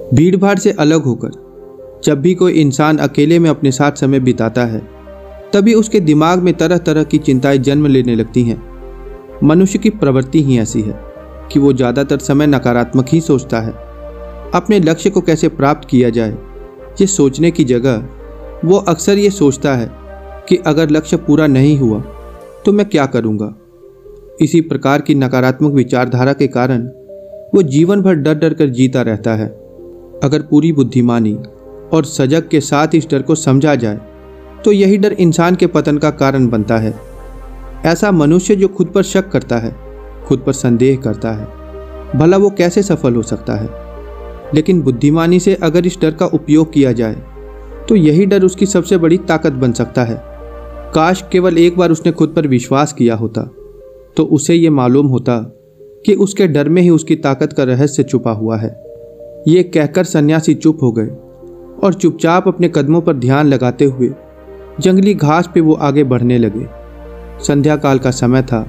भीड़ भाड़ से अलग होकर जब भी कोई इंसान अकेले में अपने साथ समय बिताता है, तभी उसके दिमाग में तरह तरह की चिंताएं जन्म लेने लगती हैं। मनुष्य की प्रवृत्ति ही ऐसी है कि वो ज़्यादातर समय नकारात्मक ही सोचता है। अपने लक्ष्य को कैसे प्राप्त किया जाए, ये सोचने की जगह वो अक्सर ये सोचता है कि अगर लक्ष्य पूरा नहीं हुआ तो मैं क्या करूँगा। इसी प्रकार की नकारात्मक विचारधारा के कारण वो जीवन भर डर डर कर जीता रहता है। अगर पूरी बुद्धिमानी और सजग के साथ इस डर को समझा जाए तो यही डर इंसान के पतन का कारण बनता है। ऐसा मनुष्य जो खुद पर शक करता है, खुद पर संदेह करता है, भला वो कैसे सफल हो सकता है। लेकिन बुद्धिमानी से अगर इस डर का उपयोग किया जाए तो यही डर उसकी सबसे बड़ी ताकत बन सकता है। काश केवल एक बार उसने खुद पर विश्वास किया होता तो उसे ये मालूम होता कि उसके डर में ही उसकी ताकत का रहस्य छुपा हुआ है। ये कहकर सन्यासी चुप हो गए और चुपचाप अपने कदमों पर ध्यान लगाते हुए जंगली घास पे वो आगे बढ़ने लगे। संध्या काल का समय था।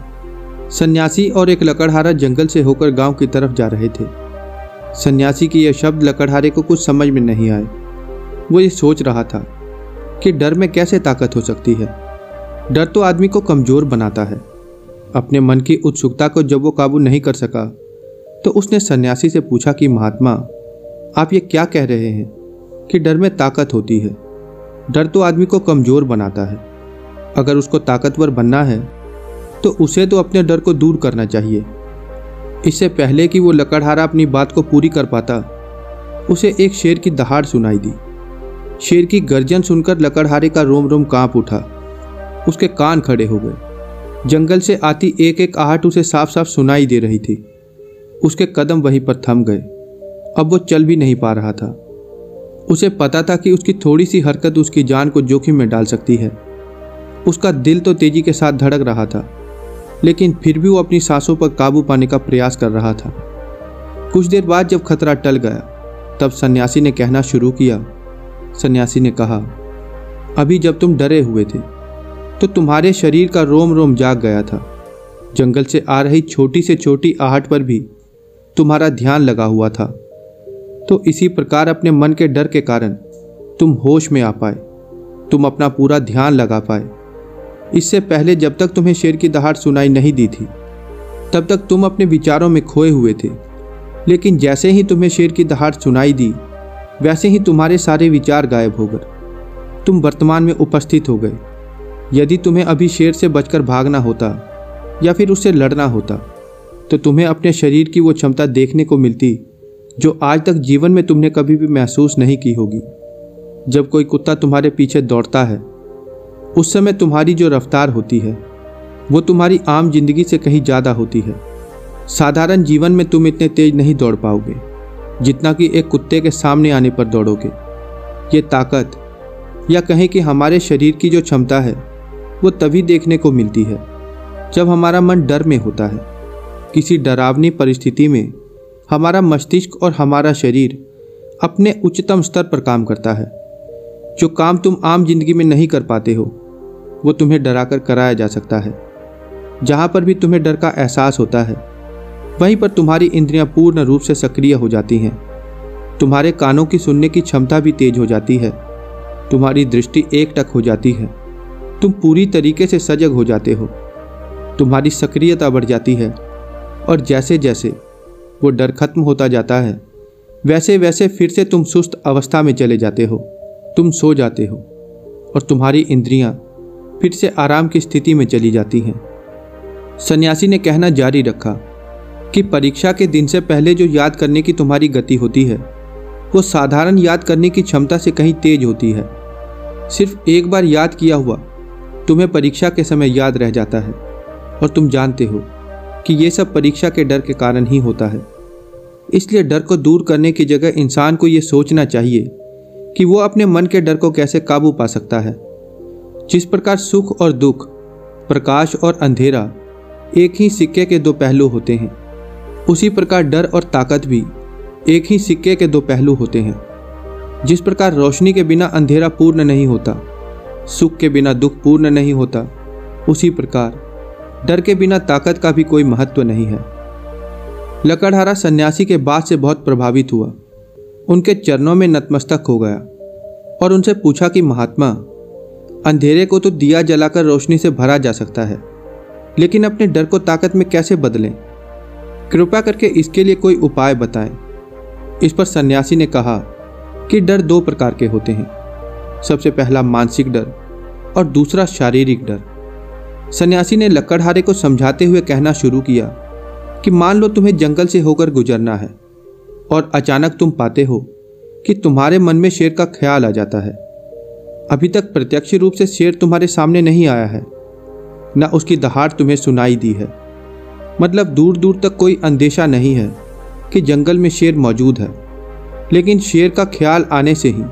सन्यासी और एक लकड़हारा जंगल से होकर गांव की तरफ जा रहे थे। सन्यासी की यह शब्द लकड़हारे को कुछ समझ में नहीं आए। वो ये सोच रहा था कि डर में कैसे ताकत हो सकती है। डर तो आदमी को कमज़ोर बनाता है। अपने मन की उत्सुकता को जब वो काबू नहीं कर सका तो उसने सन्यासी से पूछा कि महात्मा, आप ये क्या कह रहे हैं कि डर में ताकत होती है। डर तो आदमी को कमज़ोर बनाता है। अगर उसको ताकतवर बनना है तो उसे तो अपने डर को दूर करना चाहिए। इससे पहले कि वो लकड़हारा अपनी बात को पूरी कर पाता, उसे एक शेर की दहाड़ सुनाई दी। शेर की गर्जन सुनकर लकड़हारे का रोम रोम कांप उठा। उसके कान खड़े हो गए। जंगल से आती एक एक आहट उसे साफ साफ सुनाई दे रही थी। उसके कदम वहीं पर थम गए। अब वो चल भी नहीं पा रहा था। उसे पता था कि उसकी थोड़ी सी हरकत उसकी जान को जोखिम में डाल सकती है। उसका दिल तो तेजी के साथ धड़क रहा था, लेकिन फिर भी वो अपनी सांसों पर काबू पाने का प्रयास कर रहा था। कुछ देर बाद जब खतरा टल गया, तब सन्यासी ने कहना शुरू किया। सन्यासी ने कहा, अभी जब तुम डरे हुए थे तो तुम्हारे शरीर का रोम रोम जाग गया था। जंगल से आ रही छोटी से छोटी आहट पर भी तुम्हारा ध्यान लगा हुआ था। तो इसी प्रकार अपने मन के डर के कारण तुम होश में आ पाए, तुम अपना पूरा ध्यान लगा पाए। इससे पहले जब तक तुम्हें शेर की दहाड़ सुनाई नहीं दी थी, तब तक तुम अपने विचारों में खोए हुए थे। लेकिन जैसे ही तुम्हें शेर की दहाड़ सुनाई दी, वैसे ही तुम्हारे सारे विचार गायब हो गए। तुम वर्तमान में उपस्थित हो गए। यदि तुम्हें अभी शेर से बचकर भागना होता या फिर उससे लड़ना होता, तो तुम्हें अपने शरीर की वो क्षमता देखने को मिलती जो आज तक जीवन में तुमने कभी भी महसूस नहीं की होगी। जब कोई कुत्ता तुम्हारे पीछे दौड़ता है, उस समय तुम्हारी जो रफ्तार होती है वो तुम्हारी आम जिंदगी से कहीं ज़्यादा होती है। साधारण जीवन में तुम इतने तेज नहीं दौड़ पाओगे जितना कि एक कुत्ते के सामने आने पर दौड़ोगे। ये ताकत, या कहें कि हमारे शरीर की जो क्षमता है, वो तभी देखने को मिलती है जब हमारा मन डर में होता है। किसी डरावनी परिस्थिति में हमारा मस्तिष्क और हमारा शरीर अपने उच्चतम स्तर पर काम करता है। जो काम तुम आम जिंदगी में नहीं कर पाते हो, वो तुम्हें डराकर कराया जा सकता है। जहाँ पर भी तुम्हें डर का एहसास होता है, वहीं पर तुम्हारी इंद्रियां पूर्ण रूप से सक्रिय हो जाती हैं। तुम्हारे कानों की सुनने की क्षमता भी तेज हो जाती है। तुम्हारी दृष्टि एकटक हो जाती है। तुम पूरी तरीके से सजग हो जाते हो। तुम्हारी सक्रियता बढ़ जाती है और जैसे जैसे वो डर खत्म होता जाता है, वैसे वैसे फिर से तुम सुस्त अवस्था में चले जाते हो। तुम सो जाते हो और तुम्हारी इंद्रियां फिर से आराम की स्थिति में चली जाती हैं। सन्यासी ने कहना जारी रखा कि परीक्षा के दिन से पहले जो याद करने की तुम्हारी गति होती है, वो साधारण याद करने की क्षमता से कहीं तेज होती है। सिर्फ एक बार याद किया हुआ तुम्हें परीक्षा के समय याद रह जाता है और तुम जानते हो कि ये सब परीक्षा के डर के कारण ही होता है। इसलिए डर को दूर करने की जगह इंसान को ये सोचना चाहिए कि वो अपने मन के डर को कैसे काबू पा सकता है। जिस प्रकार सुख और दुख, प्रकाश और अंधेरा एक ही सिक्के के दो पहलू होते हैं, उसी प्रकार डर और ताकत भी एक ही सिक्के के दो पहलू होते हैं। जिस प्रकार रोशनी के बिना अंधेरा पूर्ण नहीं होता, सुख के बिना दुख पूर्ण नहीं होता, उसी प्रकार डर के बिना ताकत का भी कोई महत्व नहीं है। लकड़हारा सन्यासी के बात से बहुत प्रभावित हुआ। उनके चरणों में नतमस्तक हो गया और उनसे पूछा कि महात्मा, अंधेरे को तो दिया जलाकर रोशनी से भरा जा सकता है, लेकिन अपने डर को ताकत में कैसे बदलें? कृपया करके इसके लिए कोई उपाय बताएं। इस पर सन्यासी ने कहा कि डर दो प्रकार के होते हैं, सबसे पहला मानसिक डर और दूसरा शारीरिक डर। सन्यासी ने लकड़हारे को समझाते हुए कहना शुरू किया कि मान लो तुम्हें जंगल से होकर गुजरना है और अचानक तुम पाते हो कि तुम्हारे मन में शेर का ख्याल आ जाता है। अभी तक प्रत्यक्ष रूप से शेर तुम्हारे सामने नहीं आया है, न उसकी दहाड़ तुम्हें सुनाई दी है, मतलब दूर दूर तक कोई अंदेशा नहीं है कि जंगल में शेर मौजूद है, लेकिन शेर का ख्याल आने से ही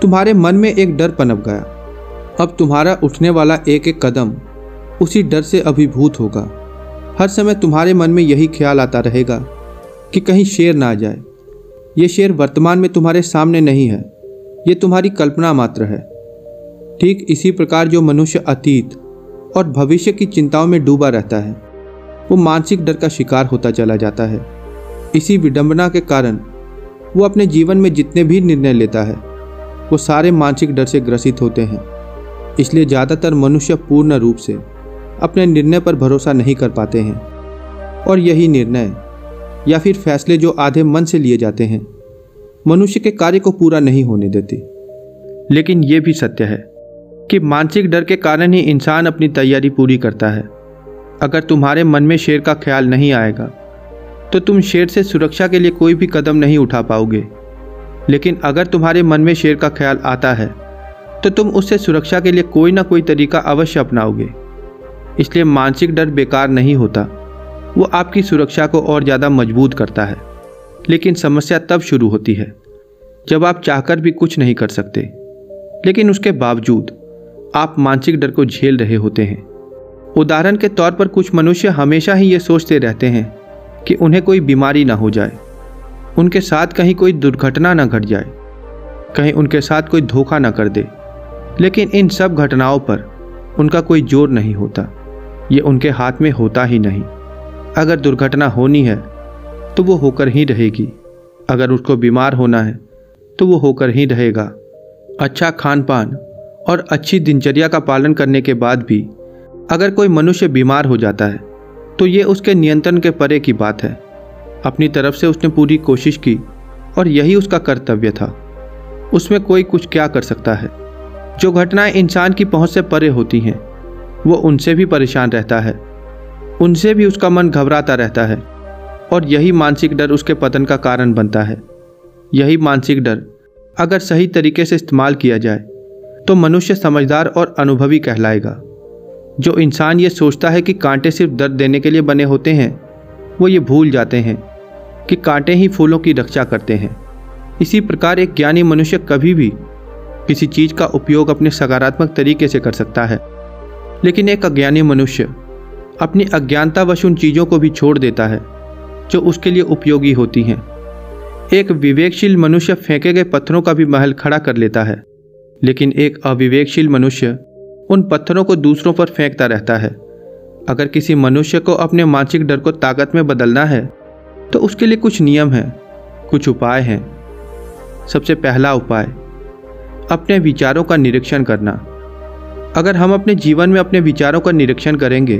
तुम्हारे मन में एक डर पनप गया। अब तुम्हारा उठने वाला एक एक कदम उसी डर से अभिभूत होगा। हर समय तुम्हारे मन में यही ख्याल आता रहेगा कि कहीं शेर ना आ जाए। ये शेर वर्तमान में तुम्हारे सामने नहीं है, ये तुम्हारी कल्पना मात्र है। ठीक इसी प्रकार जो मनुष्य अतीत और भविष्य की चिंताओं में डूबा रहता है, वो मानसिक डर का शिकार होता चला जाता है। इसी विडंबना के कारण वो अपने जीवन में जितने भी निर्णय लेता है, वो सारे मानसिक डर से ग्रसित होते हैं। इसलिए ज़्यादातर मनुष्य पूर्ण रूप से अपने निर्णय पर भरोसा नहीं कर पाते हैं, और यही निर्णय या फिर फैसले जो आधे मन से लिए जाते हैं, मनुष्य के कार्य को पूरा नहीं होने देते। लेकिन ये भी सत्य है कि मानसिक डर के कारण ही इंसान अपनी तैयारी पूरी करता है। अगर तुम्हारे मन में शेर का ख्याल नहीं आएगा तो तुम शेर से सुरक्षा के लिए कोई भी कदम नहीं उठा पाओगे, लेकिन अगर तुम्हारे मन में शेर का ख्याल आता है तो तुम उससे सुरक्षा के लिए कोई ना कोई तरीका अवश्य अपनाओगे। इसलिए मानसिक डर बेकार नहीं होता, वो आपकी सुरक्षा को और ज़्यादा मजबूत करता है। लेकिन समस्या तब शुरू होती है जब आप चाहकर भी कुछ नहीं कर सकते, लेकिन उसके बावजूद आप मानसिक डर को झेल रहे होते हैं। उदाहरण के तौर पर कुछ मनुष्य हमेशा ही ये सोचते रहते हैं कि उन्हें कोई बीमारी ना हो जाए, उनके साथ कहीं कोई दुर्घटना ना घट जाए, कहीं उनके साथ कोई धोखा ना कर दे। लेकिन इन सब घटनाओं पर उनका कोई जोर नहीं होता, ये उनके हाथ में होता ही नहीं। अगर दुर्घटना होनी है तो वो होकर ही रहेगी, अगर उसको बीमार होना है तो वो होकर ही रहेगा। अच्छा खान पान और अच्छी दिनचर्या का पालन करने के बाद भी अगर कोई मनुष्य बीमार हो जाता है तो ये उसके नियंत्रण के परे की बात है। अपनी तरफ से उसने पूरी कोशिश की और यही उसका कर्तव्य था, उसमें कोई कुछ क्या कर सकता है। जो घटनाएं इंसान की पहुंच से परे होती हैं वो उनसे भी परेशान रहता है, उनसे भी उसका मन घबराता रहता है, और यही मानसिक डर उसके पतन का कारण बनता है। यही मानसिक डर अगर सही तरीके से इस्तेमाल किया जाए तो मनुष्य समझदार और अनुभवी कहलाएगा। जो इंसान ये सोचता है कि कांटे सिर्फ दर्द देने के लिए बने होते हैं, वो ये भूल जाते हैं कि कांटे ही फूलों की रक्षा करते हैं। इसी प्रकार एक ज्ञानी मनुष्य कभी भी किसी चीज़ का उपयोग अपने सकारात्मक तरीके से कर सकता है, लेकिन एक अज्ञानी मनुष्य अपनी अज्ञानतावश उन चीज़ों को भी छोड़ देता है जो उसके लिए उपयोगी होती हैं। एक विवेकशील मनुष्य फेंके गए पत्थरों का भी महल खड़ा कर लेता है, लेकिन एक अविवेकशील मनुष्य उन पत्थरों को दूसरों पर फेंकता रहता है। अगर किसी मनुष्य को अपने मानसिक डर को ताकत में बदलना है तो उसके लिए कुछ नियम हैं, कुछ उपाय हैं। सबसे पहला उपाय, अपने विचारों का निरीक्षण करना। अगर हम अपने जीवन में अपने विचारों का निरीक्षण करेंगे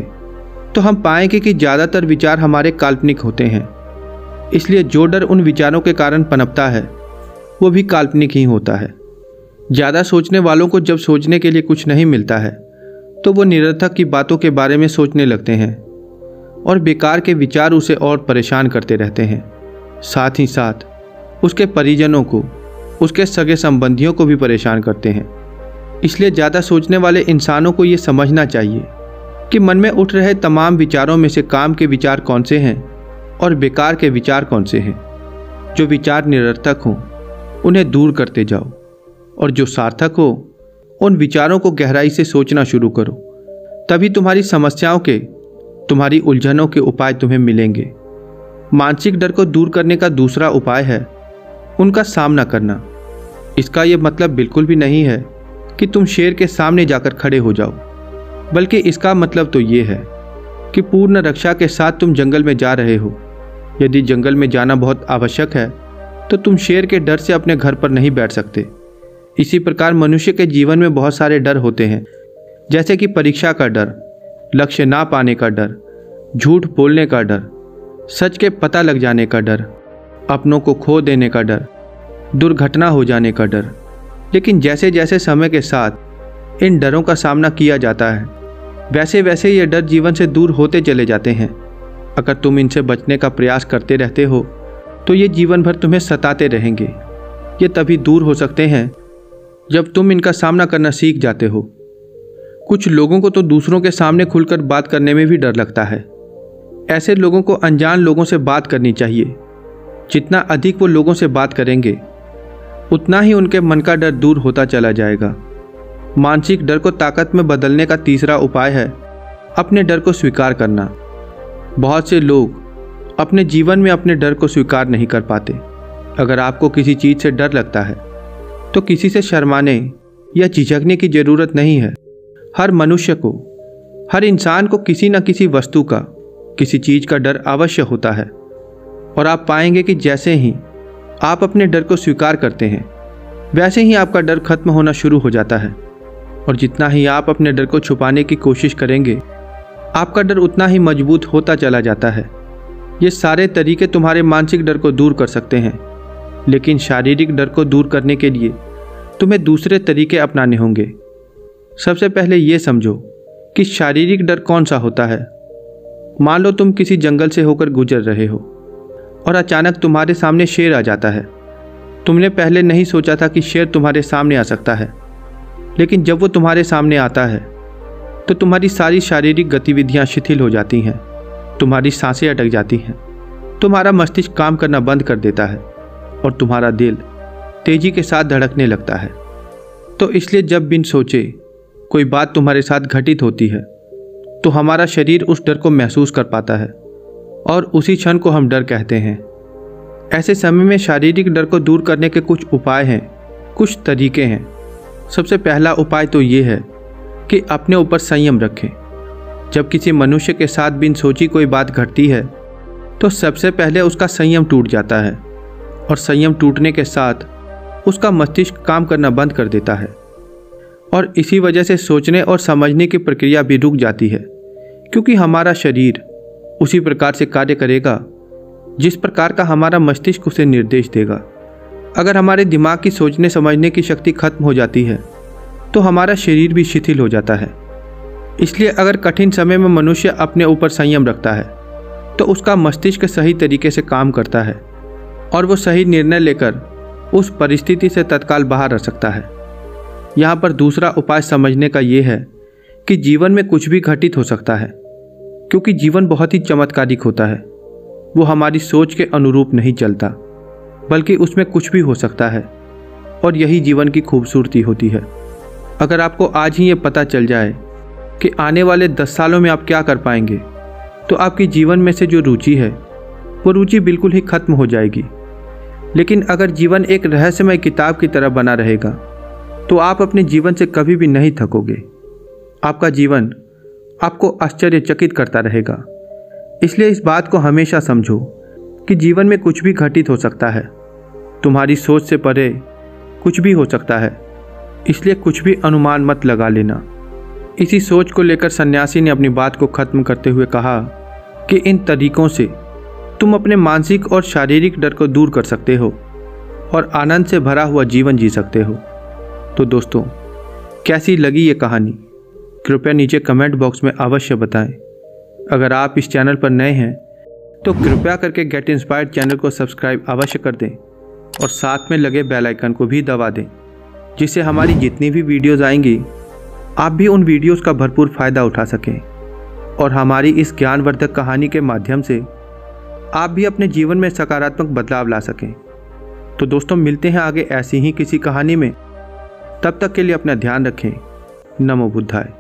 तो हम पाएंगे कि ज़्यादातर विचार हमारे काल्पनिक होते हैं। इसलिए जो डर उन विचारों के कारण पनपता है वो भी काल्पनिक ही होता है। ज़्यादा सोचने वालों को जब सोचने के लिए कुछ नहीं मिलता है तो वो निरर्थक की बातों के बारे में सोचने लगते हैं और बेकार के विचार उसे और परेशान करते रहते हैं। साथ ही साथ उसके परिजनों को, उसके सगे संबंधियों को भी परेशान करते हैं। इसलिए ज़्यादा सोचने वाले इंसानों को ये समझना चाहिए कि मन में उठ रहे तमाम विचारों में से काम के विचार कौन से हैं और बेकार के विचार कौन से हैं। जो विचार निरर्थक हों उन्हें दूर करते जाओ, और जो सार्थक हो उन विचारों को गहराई से सोचना शुरू करो। तभी तुम्हारी समस्याओं के, तुम्हारी उलझनों के उपाय तुम्हें मिलेंगे। मानसिक डर को दूर करने का दूसरा उपाय है उनका सामना करना। इसका यह मतलब बिल्कुल भी नहीं है कि तुम शेर के सामने जाकर खड़े हो जाओ, बल्कि इसका मतलब तो ये है कि पूर्ण रक्षा के साथ तुम जंगल में जा रहे हो। यदि जंगल में जाना बहुत आवश्यक है तो तुम शेर के डर से अपने घर पर नहीं बैठ सकते। इसी प्रकार मनुष्य के जीवन में बहुत सारे डर होते हैं, जैसे कि परीक्षा का डर, लक्ष्य ना पाने का डर, झूठ बोलने का डर, सच के पता लग जाने का डर, अपनों को खो देने का डर, दुर्घटना हो जाने का डर। लेकिन जैसे जैसे समय के साथ इन डरों का सामना किया जाता है, वैसे वैसे ये डर जीवन से दूर होते चले जाते हैं। अगर तुम इनसे बचने का प्रयास करते रहते हो तो ये जीवन भर तुम्हें सताते रहेंगे। ये तभी दूर हो सकते हैं जब तुम इनका सामना करना सीख जाते हो। कुछ लोगों को तो दूसरों के सामने खुलकर बात करने में भी डर लगता है। ऐसे लोगों को अनजान लोगों से बात करनी चाहिए। जितना अधिक वो लोगों से बात करेंगे, उतना ही उनके मन का डर दूर होता चला जाएगा। मानसिक डर को ताकत में बदलने का तीसरा उपाय है अपने डर को स्वीकार करना। बहुत से लोग अपने जीवन में अपने डर को स्वीकार नहीं कर पाते। अगर आपको किसी चीज़ से डर लगता है तो किसी से शर्माने या झिझकने की ज़रूरत नहीं है। हर मनुष्य को, हर इंसान को किसी न किसी वस्तु का, किसी चीज़ का डर अवश्य होता है। और आप पाएंगे कि जैसे ही आप अपने डर को स्वीकार करते हैं, वैसे ही आपका डर खत्म होना शुरू हो जाता है। और जितना ही आप अपने डर को छुपाने की कोशिश करेंगे, आपका डर उतना ही मजबूत होता चला जाता है। ये सारे तरीके तुम्हारे मानसिक डर को दूर कर सकते हैं, लेकिन शारीरिक डर को दूर करने के लिए तुम्हें दूसरे तरीके अपनाने होंगे। सबसे पहले ये समझो कि शारीरिक डर कौन सा होता है। मान लो तुम किसी जंगल से होकर गुजर रहे हो और अचानक तुम्हारे सामने शेर आ जाता है। तुमने पहले नहीं सोचा था कि शेर तुम्हारे सामने आ सकता है, लेकिन जब वो तुम्हारे सामने आता है तो तुम्हारी सारी शारीरिक गतिविधियां शिथिल हो जाती हैं, तुम्हारी सांसें अटक जाती हैं, तुम्हारा मस्तिष्क काम करना बंद कर देता है और तुम्हारा दिल तेजी के साथ धड़कने लगता है। तो इसलिए जब बिन सोचे कोई बात तुम्हारे साथ घटित होती है तो हमारा शरीर उस डर को महसूस कर पाता है और उसी क्षण को हम डर कहते हैं। ऐसे समय में शारीरिक डर को दूर करने के कुछ उपाय हैं, कुछ तरीके हैं। सबसे पहला उपाय तो ये है कि अपने ऊपर संयम रखें। जब किसी मनुष्य के साथ बिन सोची कोई बात घटती है तो सबसे पहले उसका संयम टूट जाता है और संयम टूटने के साथ उसका मस्तिष्क काम करना बंद कर देता है और इसी वजह से सोचने और समझने की प्रक्रिया भी रुक जाती है, क्योंकि हमारा शरीर उसी प्रकार से कार्य करेगा जिस प्रकार का हमारा मस्तिष्क उसे निर्देश देगा। अगर हमारे दिमाग की सोचने समझने की शक्ति खत्म हो जाती है तो हमारा शरीर भी शिथिल हो जाता है। इसलिए अगर कठिन समय में मनुष्य अपने ऊपर संयम रखता है तो उसका मस्तिष्क सही तरीके से काम करता है और वो सही निर्णय लेकर उस परिस्थिति से तत्काल बाहर रह सकता है। यहाँ पर दूसरा उपाय समझने का ये है कि जीवन में कुछ भी घटित हो सकता है, क्योंकि जीवन बहुत ही चमत्कारिक होता है। वो हमारी सोच के अनुरूप नहीं चलता, बल्कि उसमें कुछ भी हो सकता है और यही जीवन की खूबसूरती होती है। अगर आपको आज ही ये पता चल जाए कि आने वाले 10 सालों में आप क्या कर पाएंगे, तो आपके जीवन में से जो रुचि है वो रुचि बिल्कुल ही खत्म हो जाएगी। लेकिन अगर जीवन एक रहस्यमय किताब की तरह बना रहेगा तो आप अपने जीवन से कभी भी नहीं थकोगे। आपका जीवन आपको आश्चर्यचकित करता रहेगा। इसलिए इस बात को हमेशा समझो कि जीवन में कुछ भी घटित हो सकता है। तुम्हारी सोच से परे कुछ भी हो सकता है, इसलिए कुछ भी अनुमान मत लगा लेना। इसी सोच को लेकर सन्यासी ने अपनी बात को खत्म करते हुए कहा कि इन तरीकों से तुम अपने मानसिक और शारीरिक डर को दूर कर सकते हो और आनंद से भरा हुआ जीवन जी सकते हो। तो दोस्तों, कैसी लगी ये कहानी कृपया नीचे कमेंट बॉक्स में अवश्य बताएं। अगर आप इस चैनल पर नए हैं तो कृपया करके गेट इंस्पायर्ड चैनल को सब्सक्राइब अवश्य कर दें और साथ में लगे बेल आइकन को भी दबा दें, जिससे हमारी जितनी भी वीडियोस आएंगी आप भी उन वीडियोस का भरपूर फ़ायदा उठा सकें और हमारी इस ज्ञानवर्धक कहानी के माध्यम से आप भी अपने जीवन में सकारात्मक बदलाव ला सकें। तो दोस्तों, मिलते हैं आगे ऐसी ही किसी कहानी में। तब तक के लिए अपना ध्यान रखें। नमो बुद्धाय।